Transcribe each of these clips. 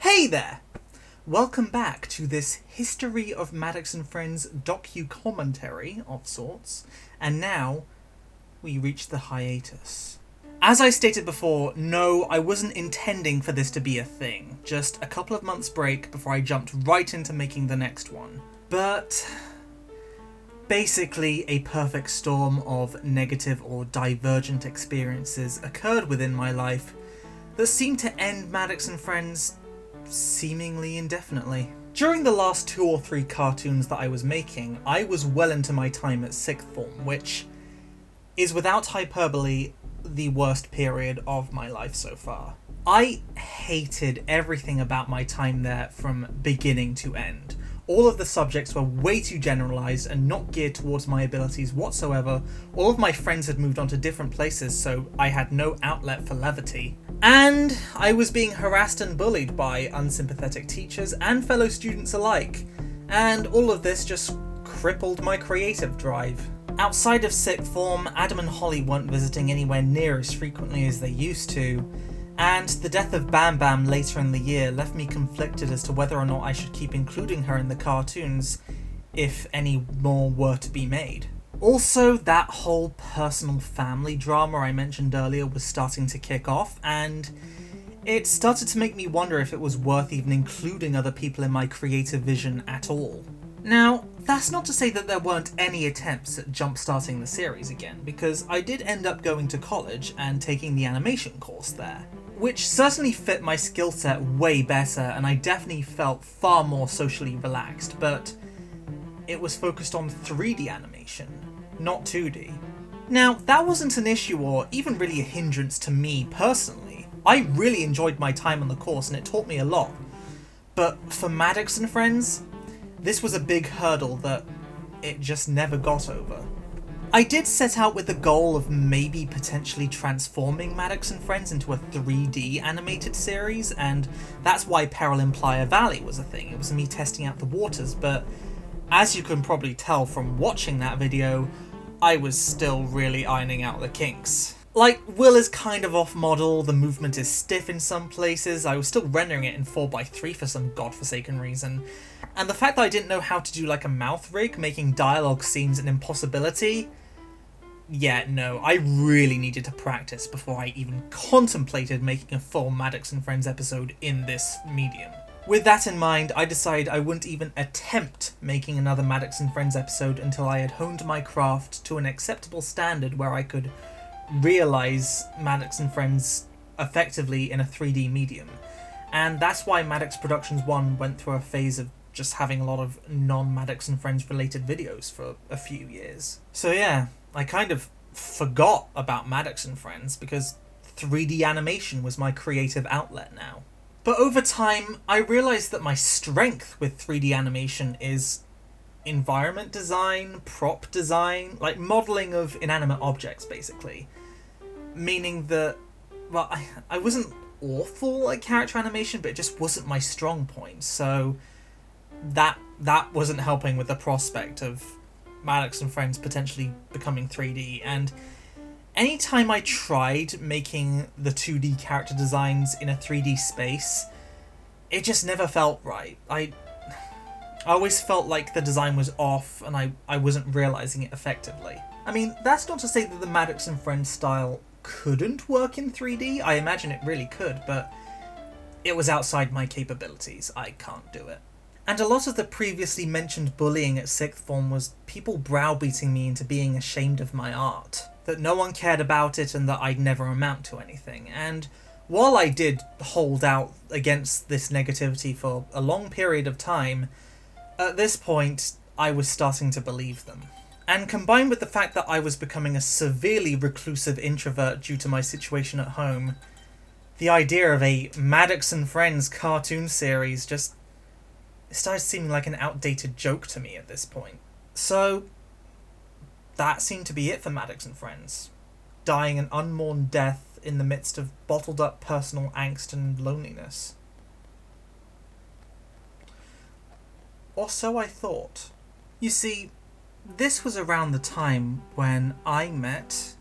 Hey there! Welcome back to this History of Maddox and Friends docu-commentary of sorts, and now we reach the hiatus. As I stated before, no, I wasn't intending for this to be a thing, just a couple of months break before I jumped right into making the next one. But basically, a perfect storm of negative or divergent experiences occurred within my life that seemed to end Maddox and Friends seemingly indefinitely. During the last 2 or 3 cartoons that I was making, I was well into my time at 6th form, which is without hyperbole the worst period of my life so far. I hated everything about my time there from beginning to end. All of the subjects were way too generalised and not geared towards my abilities whatsoever. All of my friends had moved on to different places, so I had no outlet for levity. And I was being harassed and bullied by unsympathetic teachers and fellow students alike. And all of this just crippled my creative drive. Outside of 6th form, Adam and Holly weren't visiting anywhere near as frequently as they used to, and the death of Bam Bam later in the year left me conflicted as to whether or not I should keep including her in the cartoons, if any more were to be made. Also, that whole personal family drama I mentioned earlier was starting to kick off, and it started to make me wonder if it was worth even including other people in my creative vision at all. Now, that's not to say that there weren't any attempts at jump-starting the series again, because I did end up going to college and taking the animation course there, which certainly fit my skill set way better, and I definitely felt far more socially relaxed, but it was focused on 3D animation, not 2D. Now, that wasn't an issue or even really a hindrance to me personally. I really enjoyed my time on the course and it taught me a lot, but for Maddox and Friends, this was a big hurdle that it just never got over. I did set out with the goal of maybe potentially transforming Maddox and Friends into a 3D animated series, and that's why Peril in Playa Valley was a thing. It was me testing out the waters, but as you can probably tell from watching that video, I was still really ironing out the kinks. Like, Will is kind of off model, the movement is stiff in some places, I was still rendering it in 4:3 for some godforsaken reason, and the fact that I didn't know how to do like a mouth rig, making dialogue scenes an impossibility, yeah, no, I really needed to practice before I even contemplated making a full Maddox and Friends episode in this medium. With that in mind, I decided I wouldn't even attempt making another Maddox and Friends episode until I had honed my craft to an acceptable standard where I could realise Maddox and Friends effectively in a 3D medium. And that's why Maddox Productions 1 went through a phase of just having a lot of non-Maddox and Friends related videos for a few years. So yeah, I kind of forgot about Maddox and Friends because 3D animation was my creative outlet now. But over time, I realised that my strength with 3D animation is environment design, prop design, like modelling of inanimate objects basically. Meaning that, well, I wasn't awful at character animation, but it just wasn't my strong point, so that wasn't helping with the prospect of Maddox and Friends potentially becoming 3D, and anytime I tried making the 2D character designs in a 3D space, it just never felt right. I always felt like the design was off and I wasn't realising it effectively. I mean, that's not to say that the Maddox and Friends style couldn't work in 3D, I imagine it really could, but it was outside my capabilities, I can't do it. And a lot of the previously mentioned bullying at 6th form was people browbeating me into being ashamed of my art, that no one cared about it and that I'd never amount to anything, and while I did hold out against this negativity for a long period of time, at this point I was starting to believe them. And combined with the fact that I was becoming a severely reclusive introvert due to my situation at home, the idea of a Maddox and Friends cartoon series just started seeming like an outdated joke to me at this point. So that seemed to be it for Maddox and Friends, dying an unmourned death in the midst of bottled up personal angst and loneliness. Or so I thought. You see, this was around the time when I met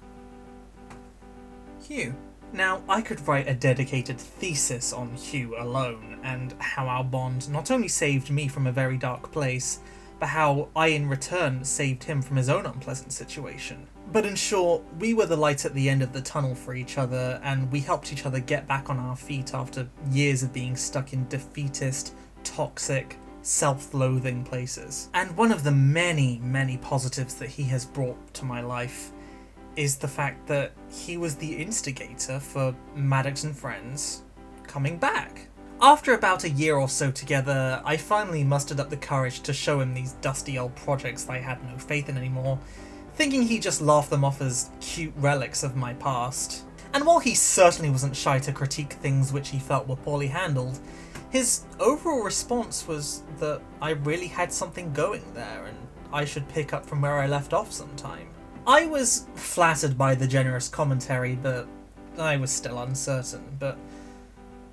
Hugh. Now, I could write a dedicated thesis on Hugh alone, and how our bond not only saved me from a very dark place, but how I in return saved him from his own unpleasant situation. But in short, we were the light at the end of the tunnel for each other, and we helped each other get back on our feet after years of being stuck in defeatist, toxic, self-loathing places. And one of the many, many positives that he has brought to my life is the fact that he was the instigator for Maddox and Friends coming back. After about a year or so together, I finally mustered up the courage to show him these dusty old projects that I had no faith in anymore, thinking he'd just laugh them off as cute relics of my past. And while he certainly wasn't shy to critique things which he felt were poorly handled, his overall response was that I really had something going there and I should pick up from where I left off sometime. I was flattered by the generous commentary, but I was still uncertain. But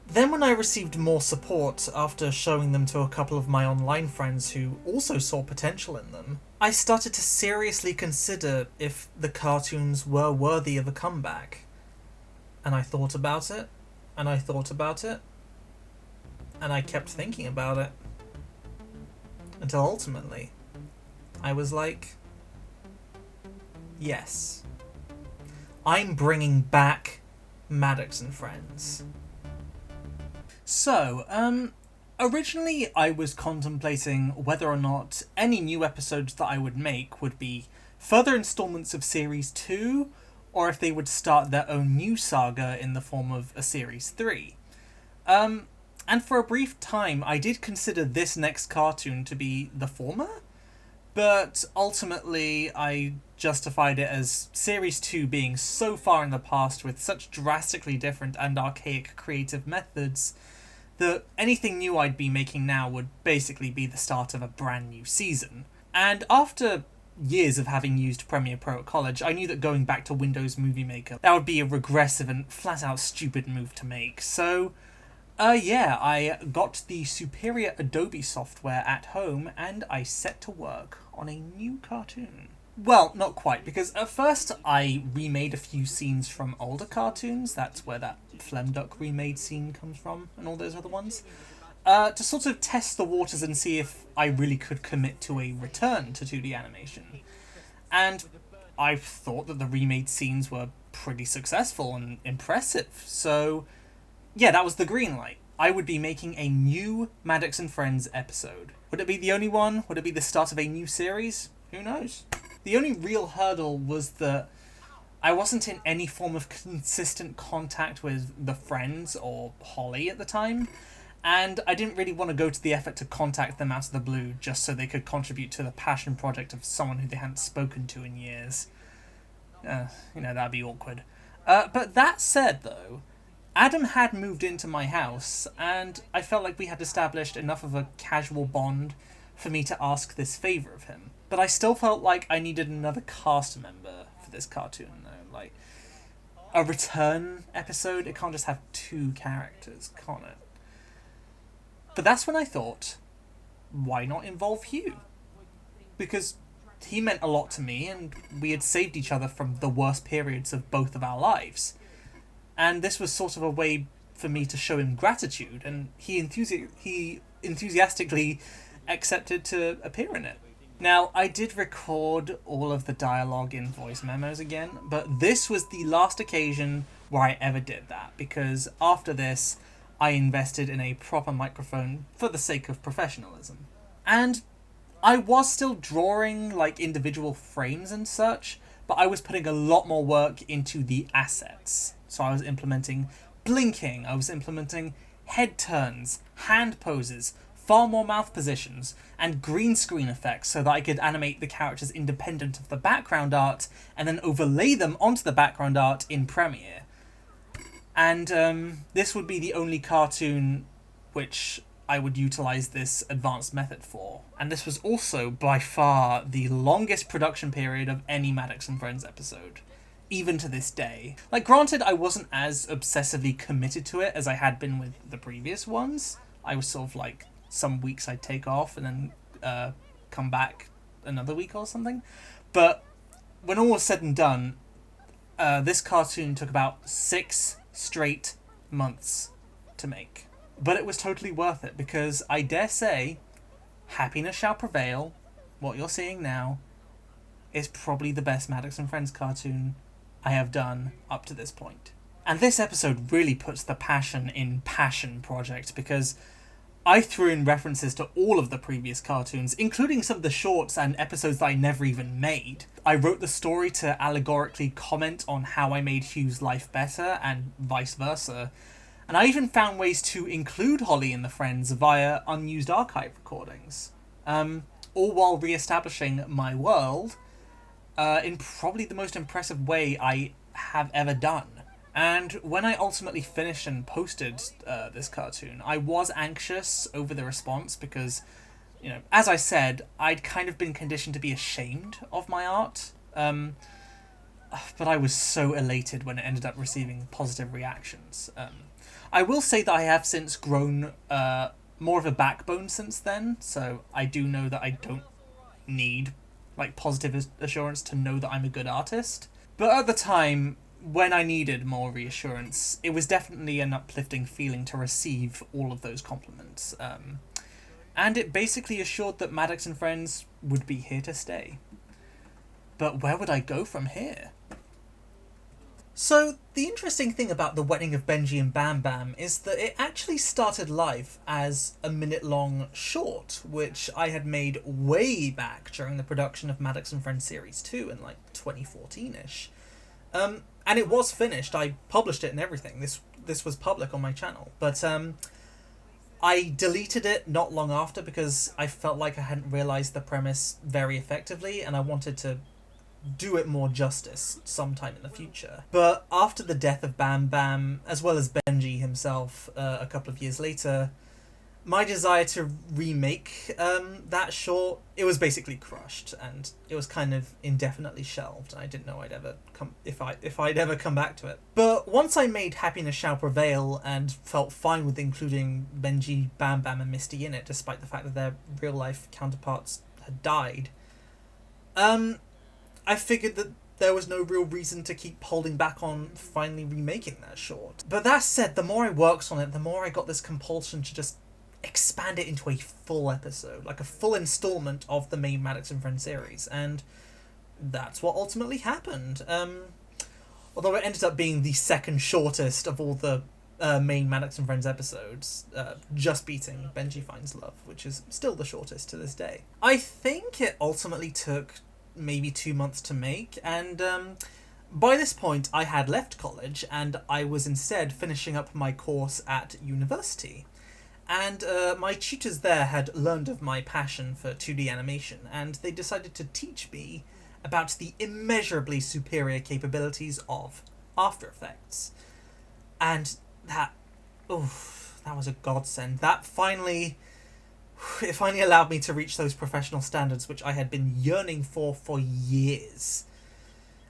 then when I received more support after showing them to a couple of my online friends who also saw potential in them, I started to seriously consider if the cartoons were worthy of a comeback. And I thought about it, and I thought about it, and I kept thinking about it. Until ultimately, I was like, yes. I'm bringing back Maddox and Friends. So, originally I was contemplating whether or not any new episodes that I would make would be further installments of Series 2, or if they would start their own new saga in the form of a Series 3. And for a brief time, I did consider this next cartoon to be the former, but ultimately I justified it as Series 2 being so far in the past with such drastically different and archaic creative methods that anything new I'd be making now would basically be the start of a brand new season. And after years of having used Premiere Pro at college, I knew that going back to Windows Movie Maker, that would be a regressive and flat-out stupid move to make. So, I got the superior Adobe software at home and I set to work on a new cartoon. Well, not quite, because at first I remade a few scenes from older cartoons, that's where that Phlegm Duck remade scene comes from, and all those other ones, to sort of test the waters and see if I really could commit to a return to 2D animation. And I thought that the remade scenes were pretty successful and impressive, so yeah, that was the green light. I would be making a new Maddox and Friends episode. Would it be the only one? Would it be the start of a new series? Who knows? The only real hurdle was that I wasn't in any form of consistent contact with the Friends or Holly at the time, and I didn't really want to go to the effort to contact them out of the blue just so they could contribute to the passion project of someone who they hadn't spoken to in years. That'd be awkward. But that said, though, Adam had moved into my house, and I felt like we had established enough of a casual bond for me to ask this favour of him. But I still felt like I needed another cast member for this cartoon, though. Like, a return episode, it can't just have two characters, can't it? But that's when I thought, why not involve Hugh? Because he meant a lot to me, and we had saved each other from the worst periods of both of our lives. And this was sort of a way for me to show him gratitude, and he enthusiastically accepted to appear in it. Now, I did record all of the dialogue in voice memos again, but this was the last occasion where I ever did that, because after this, I invested in a proper microphone for the sake of professionalism. And I was still drawing, like, individual frames and such, but I was putting a lot more work into the assets. So I was implementing blinking, I was implementing head turns, hand poses, far more mouth positions, and green screen effects so that I could animate the characters independent of the background art and then overlay them onto the background art in Premiere. And this would be the only cartoon which I would utilize this advanced method for. And this was also by far the longest production period of any Maddox and Friends episode, even to this day. Like, granted, I wasn't as obsessively committed to it as I had been with the previous ones. I was sort of like, some weeks I'd take off and then come back another week or something. But when all was said and done, this cartoon took about 6 straight months to make. But it was totally worth it, because I dare say, Happiness Shall Prevail, what you're seeing now, is probably the best Maddox and Friends cartoon I have done up to this point. And this episode really puts the passion in Passion Project, because I threw in references to all of the previous cartoons, including some of the shorts and episodes that I never even made. I wrote the story to allegorically comment on how I made Hugh's life better, and vice versa. And I even found ways to include Holly and the Friends via unused archive recordings. All while re-establishing my world in probably the most impressive way I have ever done. And when I ultimately finished and posted this cartoon, I was anxious over the response because, you know, as I said, I'd kind of been conditioned to be ashamed of my art. But I was so elated when it ended up receiving positive reactions. I will say that I have since grown more of a backbone since then, so I do know that I don't need like positive assurance to know that I'm a good artist. But at the time, when I needed more reassurance, it was definitely an uplifting feeling to receive all of those compliments. And it basically assured that Maddox and Friends would be here to stay. But where would I go from here? So, the interesting thing about The Wedding of Benji and Bam Bam is that it actually started life as a minute-long short, which I had made way back during the production of Maddox and Friends Series 2 in, like, 2014-ish. And it was finished. I published it and everything. This was public on my channel. But I deleted it not long after because I felt like I hadn't realised the premise very effectively, and I wanted to do it more justice sometime in the future. But after the death of Bam Bam, as well as Benji himself a couple of years later, my desire to remake that short, it was basically crushed, and it was kind of indefinitely shelved. I didn't know I'd ever if I'd ever come back to it. But once I made Happiness Shall Prevail and felt fine with including Benji, Bam Bam, and Misty in it, despite the fact that their real life counterparts had died, I figured that there was no real reason to keep holding back on finally remaking that short. But that said, the more I worked on it, the more I got this compulsion to just expand it into a full episode, like a full installment of the main Maddox and Friends series, and that's what ultimately happened. Although it ended up being the second shortest of all the main Maddox and Friends episodes, just beating Benji Finds Love, which is still the shortest to this day. I think it ultimately took maybe 2 months to make, and by this point I had left college and I was instead finishing up my course at university. And my tutors there had learned of my passion for 2D animation, and they decided to teach me about the immeasurably superior capabilities of After Effects. And that was a godsend. It finally allowed me to reach those professional standards which I had been yearning for years.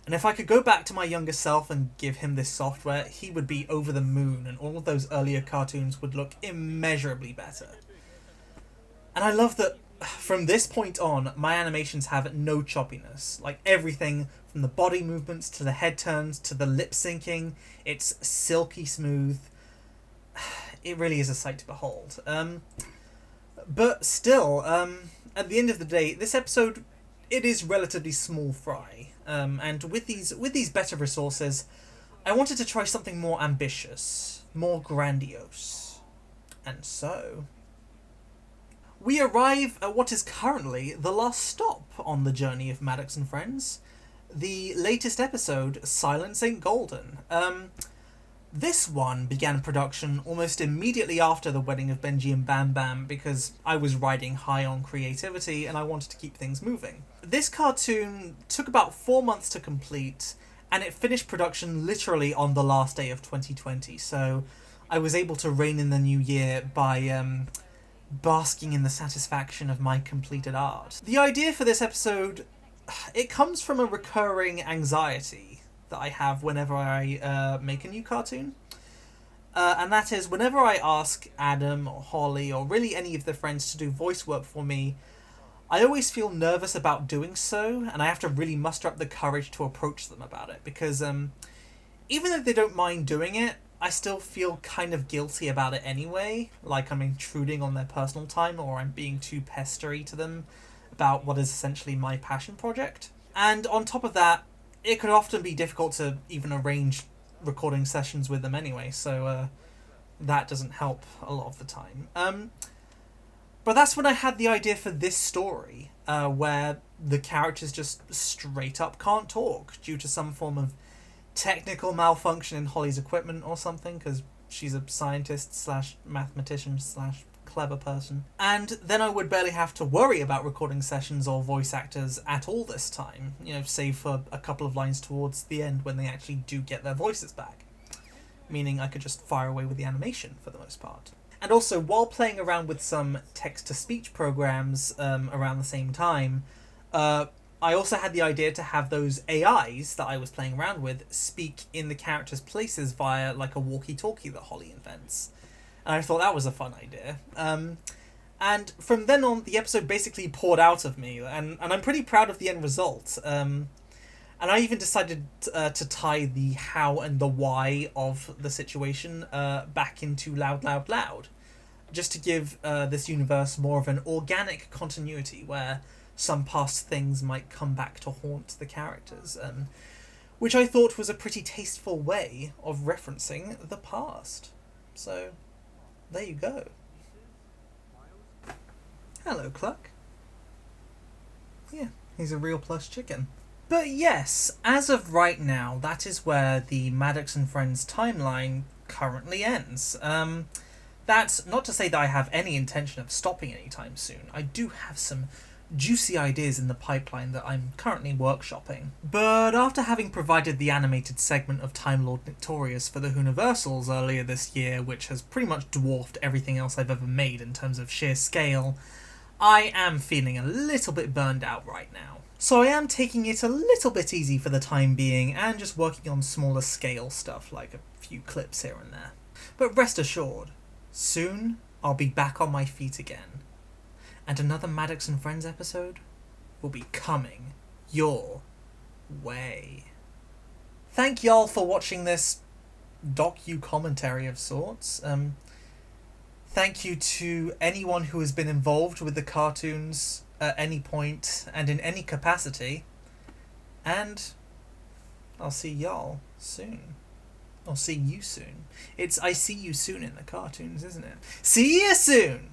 And if I could go back to my younger self and give him this software, he would be over the moon, and all of those earlier cartoons would look immeasurably better. And I love that from this point on, my animations have no choppiness. Like, everything from the body movements to the head turns to the lip syncing, it's silky smooth. It really is a sight to behold. But still, at the end of the day, this episode, it is relatively small fry. And with these better resources, I wanted to try something more ambitious, more grandiose. And so we arrive at what is currently the last stop on the journey of Maddox and Friends, the latest episode, Silence Ain't Golden. This one began production almost immediately after The Wedding of Benji and Bam Bam because I was riding high on creativity and I wanted to keep things moving. This cartoon took about 4 months to complete, and it finished production literally on the last day of 2020, so I was able to rein in the new year by basking in the satisfaction of my completed art. The idea for this episode, it comes from a recurring anxiety that I have whenever I make a new cartoon. And that is, whenever I ask Adam or Holly or really any of the friends to do voice work for me, I always feel nervous about doing so, and I have to really muster up the courage to approach them about it, because even though they don't mind doing it, I still feel kind of guilty about it anyway, like I'm intruding on their personal time or I'm being too pestery to them about what is essentially my passion project. And on top of that, it could often be difficult to even arrange recording sessions with them anyway, so that doesn't help a lot of the time. But that's when I had the idea for this story, where the characters just straight up can't talk due to some form of technical malfunction in Holly's equipment or something, because she's a scientist slash mathematician slash clever person. And then I would barely have to worry about recording sessions or voice actors at all this time, save for a couple of lines towards the end when they actually do get their voices back. Meaning I could just fire away with the animation for the most part. And also, while playing around with some text-to-speech programs around the same time, I also had the idea to have those AIs that I was playing around with speak in the characters' places via like a walkie-talkie that Holly invents. And I thought that was a fun idea. And from then on, the episode basically poured out of me, and I'm pretty proud of the end result. And I even decided to tie the how and the why of the situation back into Loud, Loud, Loud, just to give this universe more of an organic continuity where some past things might come back to haunt the characters, which I thought was a pretty tasteful way of referencing the past. So, there you go. Hello, Cluck. Yeah, he's a real plush chicken. But yes, as of right now, that is where the Maddox and Friends timeline currently ends. That's not to say that I have any intention of stopping anytime soon. I do have some juicy ideas in the pipeline that I'm currently workshopping. But after having provided the animated segment of Time Lord Victorious for the Hooniversals earlier this year, which has pretty much dwarfed everything else I've ever made in terms of sheer scale, I am feeling a little bit burned out right now. So I am taking it a little bit easy for the time being and just working on smaller scale stuff like a few clips here and there. But rest assured, soon I'll be back on my feet again. And another Maddox and Friends episode will be coming your way. Thank y'all for watching this docu-commentary of sorts. Thank you to anyone who has been involved with the cartoons at any point and in any capacity. And I'll see y'all soon. I'll see you soon. It's I see you soon in the cartoons, isn't it? See you soon!